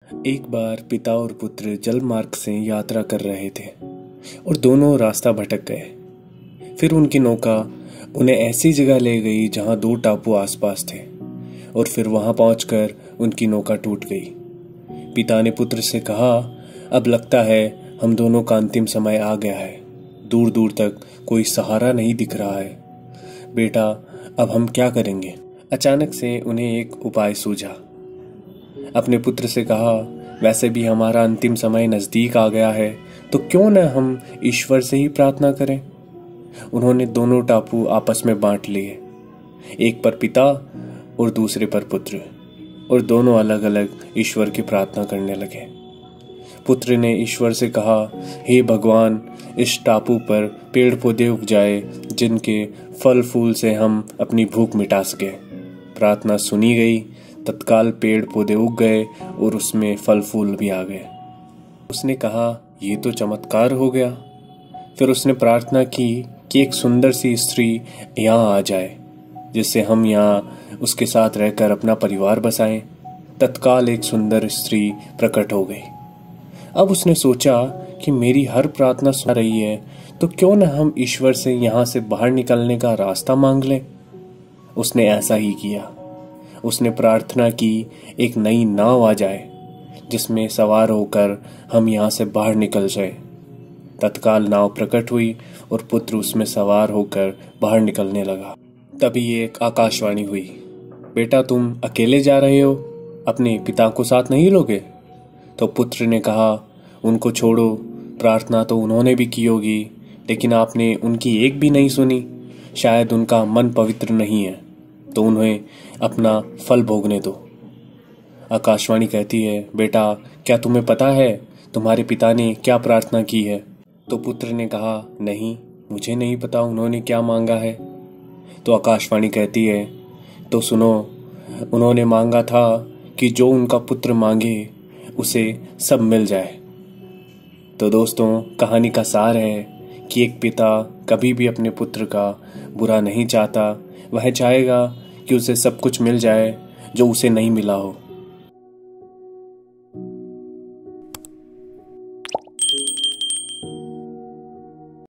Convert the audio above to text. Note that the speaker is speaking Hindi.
एक बार पिता और पुत्र जल मार्ग से यात्रा कर रहे थे और दोनों रास्ता भटक गए। फिर उनकी नौका उन्हें ऐसी जगह ले गई जहां दो टापू आसपास थे और फिर वहां पहुंचकर उनकी नौका टूट गई। पिता ने पुत्र से कहा, अब लगता है हम दोनों का अंतिम समय आ गया है। दूर दूर तक कोई सहारा नहीं दिख रहा है। बेटा, अब हम क्या करेंगे? अचानक से उन्हें एक उपाय सूझा। अपने पुत्र से कहा, वैसे भी हमारा अंतिम समय नजदीक आ गया है, तो क्यों न हम ईश्वर से ही प्रार्थना करें। उन्होंने दोनों टापू आपस में बांट लिए, एक पर पिता और दूसरे पर पुत्र, और दोनों अलग अलग ईश्वर की प्रार्थना करने लगे। पुत्र ने ईश्वर से कहा, हे भगवान, इस टापू पर पेड़ पौधे उग जाए जिनके फल फूल से हम अपनी भूख मिटा सके। प्रार्थना सुनी गई। तत्काल पेड़ पौधे उग गए और उसमें फल फूल भी आ गए। उसने कहा, ये तो चमत्कार हो गया। फिर उसने प्रार्थना की कि एक सुंदर सी स्त्री यहाँ आ जाए, जिससे हम यहाँ उसके साथ रहकर अपना परिवार बसाएं। तत्काल एक सुंदर स्त्री प्रकट हो गई। अब उसने सोचा कि मेरी हर प्रार्थना सुन रही है, तो क्यों न हम ईश्वर से यहाँ से बाहर निकलने का रास्ता मांग लें। उसने ऐसा ही किया। उसने प्रार्थना की एक नई नाव आ जाए जिसमें सवार होकर हम यहाँ से बाहर निकल जाए। तत्काल नाव प्रकट हुई और पुत्र उसमें सवार होकर बाहर निकलने लगा। तभी एक आकाशवाणी हुई, बेटा तुम अकेले जा रहे हो, अपने पिता को साथ नहीं लोगे? तो पुत्र ने कहा, उनको छोड़ो, प्रार्थना तो उन्होंने भी की होगी, लेकिन आपने उनकी एक भी नहीं सुनी। शायद उनका मन पवित्र नहीं है, तो उन्हें अपना फल भोगने दो। आकाशवाणी कहती है, बेटा क्या तुम्हें पता है तुम्हारे पिता ने क्या प्रार्थना की है? तो पुत्र ने कहा, नहीं, मुझे नहीं पता उन्होंने क्या मांगा है। तो आकाशवाणी कहती है, तो सुनो, उन्होंने मांगा था कि जो उनका पुत्र मांगे उसे सब मिल जाए। तो दोस्तों, कहानी का सार है कि एक पिता कभी भी अपने पुत्र का बुरा नहीं चाहता। वह चाहेगा कि उसे सब कुछ मिल जाए जो उसे नहीं मिला हो।